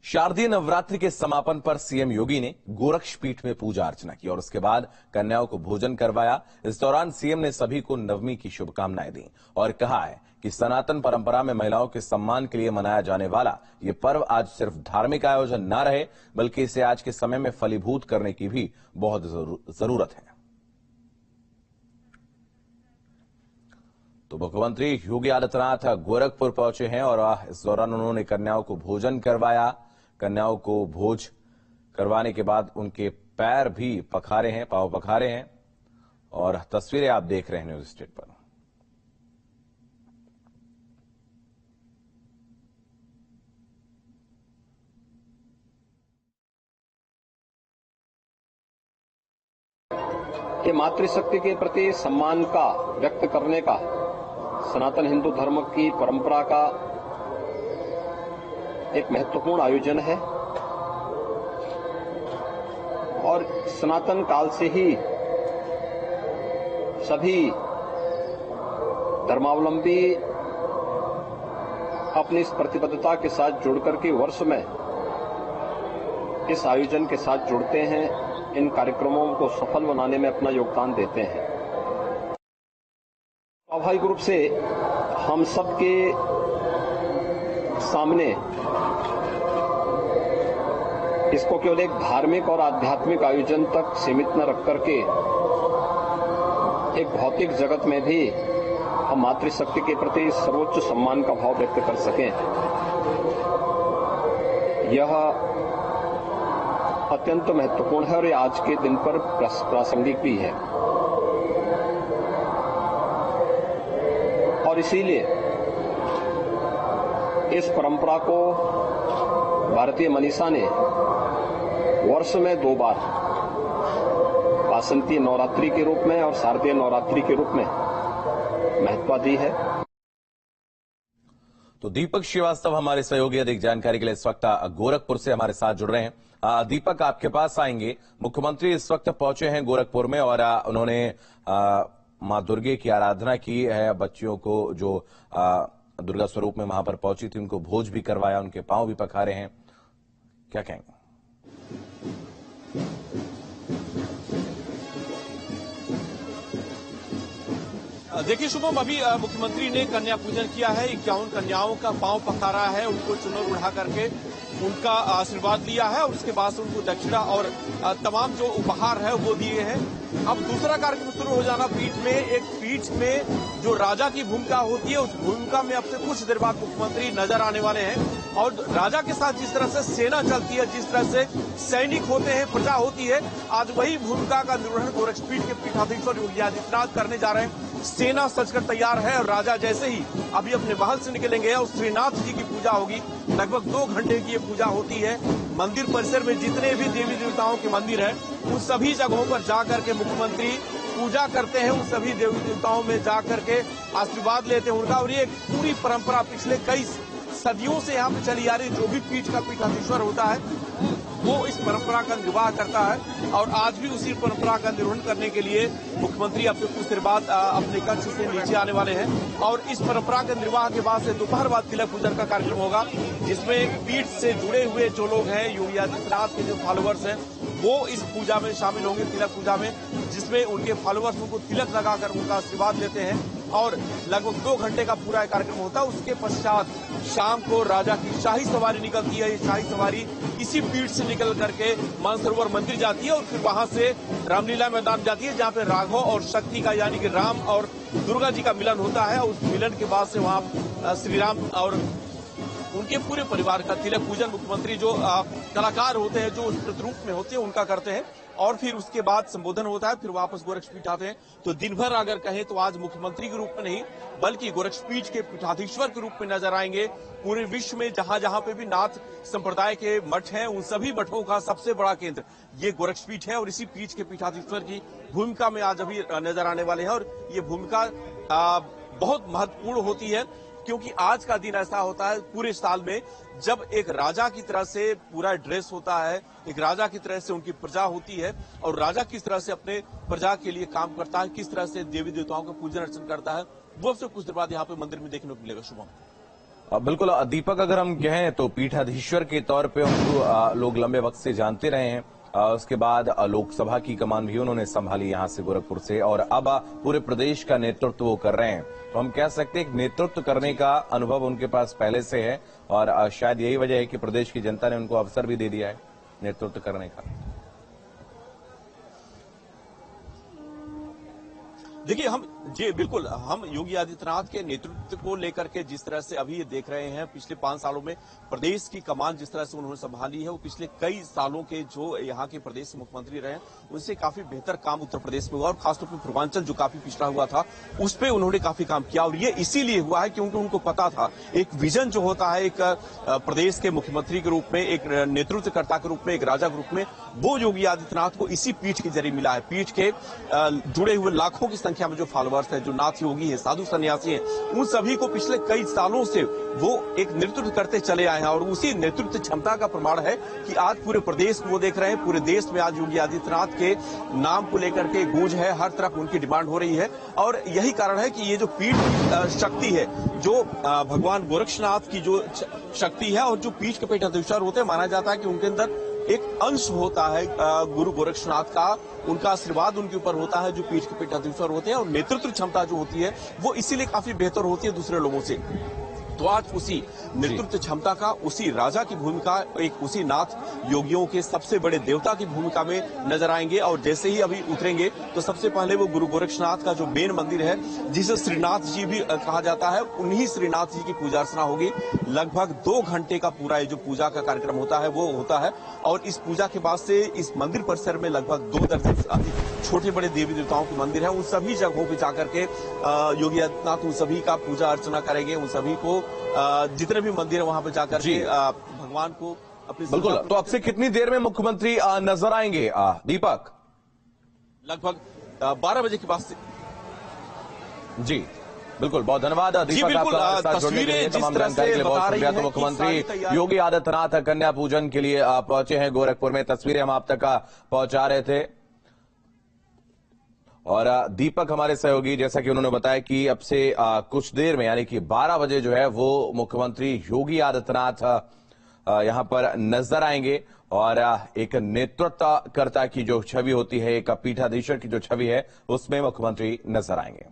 शारदीय नवरात्रि के समापन पर सीएम योगी ने गोरक्षपीठ में पूजा अर्चना की और उसके बाद कन्याओं को भोजन करवाया। इस दौरान सीएम ने सभी को नवमी की शुभकामनाएं दी और कहा है कि सनातन परंपरा में महिलाओं के सम्मान के लिए मनाया जाने वाला ये पर्व आज सिर्फ धार्मिक आयोजन न रहे, बल्कि इसे आज के समय में फलीभूत करने की भी बहुत जरूरत है। तो मुख्यमंत्री योगी आदित्यनाथ गोरखपुर पहुंचे हैं और इस दौरान उन्होंने कन्याओं को भोजन करवाया। कन्याओं को भोज करवाने के बाद उनके पैर भी पखारे हैं, पांव पखारे हैं और तस्वीरें आप देख रहे हैं न्यूज स्टेट पर। कि मातृशक्ति के प्रति सम्मान का व्यक्त करने का सनातन हिंदू धर्म की परंपरा का एक महत्वपूर्ण आयोजन है और सनातन काल से ही सभी धर्मावलंबी अपनी इस प्रतिबद्धता के साथ जुड़कर के वर्ष में इस आयोजन के साथ जुड़ते हैं, इन कार्यक्रमों को सफल बनाने में अपना योगदान देते हैं। स्वाभाविक रूप से हम सबके सामने इसको केवल एक धार्मिक और आध्यात्मिक आयोजन तक सीमित न रख करके एक भौतिक जगत में भी हम मातृशक्ति के प्रति सर्वोच्च सम्मान का भाव व्यक्त कर सकें, यह अत्यंत महत्वपूर्ण है और ये आज के दिन पर प्रासंगिक भी है। और इसीलिए इस परंपरा को भारतीय मनीषा ने वर्ष में 2 बार वासंती नवरात्रि के रूप में और शारदीय नवरात्रि के रूप में महत्व दी है। तो दीपक श्रीवास्तव हमारे सहयोगी अधिक जानकारी के लिए इस वक्त गोरखपुर से हमारे साथ जुड़ रहे हैं। दीपक, आपके पास आएंगे। मुख्यमंत्री इस वक्त पहुंचे हैं गोरखपुर में और उन्होंने मां दुर्गे की आराधना की है। बच्चियों को जो दुर्गा स्वरूप में वहां पर पहुंची थी उनको भोज भी करवाया, उनके पांव भी पखारे हैं, क्या कहेंगे? देखिए शुभम, अभी मुख्यमंत्री ने कन्या पूजन किया है। 51 कन्याओं का पांव पखारा है, उनको चुनर उड़ा करके उनका आशीर्वाद लिया है और उसके बाद से उनको दक्षिणा और तमाम जो उपहार है वो दिए हैं। अब दूसरा कार्यक्रम शुरू हो जाना पीठ में। एक पीठ में जो राजा की भूमिका होती है उस भूमिका में अब से कुछ देर बाद मुख्यमंत्री नजर आने वाले हैं और राजा के साथ जिस तरह से सेना चलती है, जिस तरह से सैनिक होते हैं, प्रजा होती है, आज वही भूमिका का निर्वहन गोरक्षपीठ के पीठाधीश्वर योगी आदित्यनाथ करने जा रहे हैं। सेना सजकर तैयार है और राजा जैसे ही अभी अपने महल से निकलेंगे और श्रीनाथ जी की पूजा होगी। लगभग 2 घंटे की ये पूजा होती है। मंदिर परिसर में जितने भी देवी देवताओं के मंदिर है उन सभी जगहों पर जाकर के मुख्यमंत्री पूजा करते हैं, उन सभी देवी देवताओं में जाकर के आशीर्वाद लेते हैं उनका। और ये पूरी परंपरा पिछले कई सदियों से यहाँ पे चली आ रही। जो भी पीठ का पीठाधीश्वर होता है वो इस परंपरा का निर्वाह करता है और आज भी उसी परंपरा का निर्वहन करने के लिए मुख्यमंत्री अब से कुछ देर बाद अपने कक्ष से नीचे आने वाले हैं और इस परंपरा के निर्वाह के बाद से दोपहर बाद तिलक पूजन का कार्यक्रम होगा, जिसमें पीठ से जुड़े हुए जो लोग हैं, योगी आदित्यनाथ के जो फॉलोअर्स हैं, वो इस पूजा में शामिल होंगे, तिलक पूजा में, जिसमें उनके फॉलोअर्स उनको तिलक लगाकर उनका आशीर्वाद लेते हैं और लगभग 2 घंटे का पूरा कार्यक्रम होता है। उसके पश्चात शाम को राजा की शाही सवारी निकलती है। ये शाही सवारी इसी पीठ से निकल करके मानसरोवर मंदिर जाती है और फिर वहां से रामलीला मैदान जाती है, जहां पे राघव और शक्ति का यानी कि राम और दुर्गा जी का मिलन होता है। उस मिलन के बाद से वहां श्री राम और उनके पूरे परिवार का तिलक पूजन मुख्यमंत्री जो कलाकार होते हैं, जो उस प्रतिरूप में होते हैं, उनका करते हैं और फिर उसके बाद संबोधन होता है, फिर वापस गोरक्षपीठ आते हैं। तो दिन भर अगर कहें तो आज मुख्यमंत्री के रूप में नहीं बल्कि गोरक्षपीठ के पीठाधीश्वर के रूप में नजर आएंगे। पूरे विश्व में जहां जहां पे भी नाथ संप्रदाय के मठ हैं, उन सभी मठों का सबसे बड़ा केंद्र ये गोरक्षपीठ है और इसी पीठ के पीठाधीश्वर की भूमिका में आज अभी नजर आने वाले हैं। और ये भूमिका बहुत महत्वपूर्ण होती है क्योंकि आज का दिन ऐसा होता है पूरे साल में जब एक राजा की तरह से पूरा ड्रेस होता है, एक राजा की तरह से उनकी प्रजा होती है और राजा किस तरह से अपने प्रजा के लिए काम करता है, किस तरह से देवी देवताओं का पूजन अर्चन करता है, वो सब कुछ देर बाद यहाँ पे मंदिर में देखने को मिलेगा। शुभम, बिल्कुल दीपक, अगर हम कहें तो पीठाधीश्वर के तौर पे उनको लोग लंबे वक्त से जानते रहे हैं। उसके बाद लोकसभा की कमान भी उन्होंने संभाली यहां से, गोरखपुर से, और अब पूरे प्रदेश का नेतृत्व वो कर रहे हैं। तो हम कह सकते हैं कि नेतृत्व करने का अनुभव उनके पास पहले से है, और शायद यही वजह है कि प्रदेश की जनता ने उनको अवसर भी दे दिया है नेतृत्व करने का। देखिए, बिल्कुल हम योगी आदित्यनाथ के नेतृत्व को लेकर के जिस तरह से अभी ये देख रहे हैं, पिछले 5 सालों में प्रदेश की कमान जिस तरह से उन्होंने संभाली है, वो पिछले कई सालों के जो यहाँ के प्रदेश मुख्यमंत्री रहे उनसे काफी बेहतर काम उत्तर प्रदेश में हुआ, और खासतौर पर पूर्वांचल जो काफी पिछड़ा हुआ था उस पर उन्होंने काफी काम किया। और ये इसीलिए हुआ है क्योंकि उनको पता था एक विजन जो होता है एक प्रदेश के मुख्यमंत्री के रूप में, एक नेतृत्वकर्ता के रूप में, एक राजा के रूप में, वो योगी आदित्यनाथ को इसी पीठ के जरिए मिला है। पीठ के जुड़े हुए लाखों की संख्या में जो फॉलोअर्स है, जो नाथ योगी है, साधु सन्यासी हैं, उन सभी को पिछले कई सालों से वो एक नेतृत्व करते चले आए हैं, और उसी नेतृत्व क्षमता का प्रमाण है कि आज पूरे प्रदेश को वो देख रहे हैं। पूरे देश में आज योगी आदित्यनाथ के नाम को लेकर के गूंज है, हर तरफ उनकी डिमांड हो रही है, और यही कारण है कि ये जो पीठ की शक्ति है, जो भगवान गोरक्षनाथ की जो शक्ति है, और जो पीठ के पीठाधीश्वर होते हैं, माना जाता है कि उनके अंदर एक अंश होता है गुरु गोरक्षनाथ का, उनका आशीर्वाद उनके ऊपर होता है, जो पीठ के पीठाधीश्वर होते हैं, और नेतृत्व क्षमता जो होती है वो इसीलिए काफी बेहतर होती है दूसरे लोगों से। तो आज उसी नेतृत्व क्षमता का, उसी राजा की भूमिका, एक उसी नाथ योगियों के सबसे बड़े देवता की भूमिका में नजर आएंगे। और जैसे ही अभी उतरेंगे तो सबसे पहले वो गुरु गोरक्षनाथ का जो मेन मंदिर है, जिसे श्रीनाथ जी भी कहा जाता है, उन्हीं श्रीनाथ जी की पूजा अर्चना होगी। लगभग 2 घंटे का पूरा ये जो पूजा का कार्यक्रम होता है वो होता है, और इस पूजा के बाद से इस मंदिर परिसर में लगभग 2 दर्जन से अधिक छोटे बड़े देवी देवताओं के मंदिर है। उन सभी जगहों पर जाकर के योगी आदित्यनाथ उन सभी का पूजा अर्चना करेंगे, उन सभी को जितने भी मंदिर है वहां पर जाकर के भगवान को अपनी। बिल्कुल, तो अब से कितनी देर में मुख्यमंत्री नजर आएंगे दीपक? लगभग 12 बजे के बाद से। जी बिल्कुल, बहुत धन्यवाद दीपक, आपका साथ जुड़ने के लिए, तमाम जानकारी के लिए बहुत शुक्रिया। तो मुख्यमंत्री योगी आदित्यनाथ कन्या पूजन के लिए पहुंचे हैं गोरखपुर में। तस्वीरें हम आप तक पहुंचा रहे थे, और दीपक हमारे सहयोगी, जैसा कि उन्होंने बताया कि अब से कुछ देर में, यानी कि 12 बजे जो है वो मुख्यमंत्री योगी आदित्यनाथ यहां पर नजर आएंगे, और एक नेतृत्वकर्ता की जो छवि होती है, एक पीठाधीश्वर की जो छवि है, उसमें मुख्यमंत्री नजर आएंगे।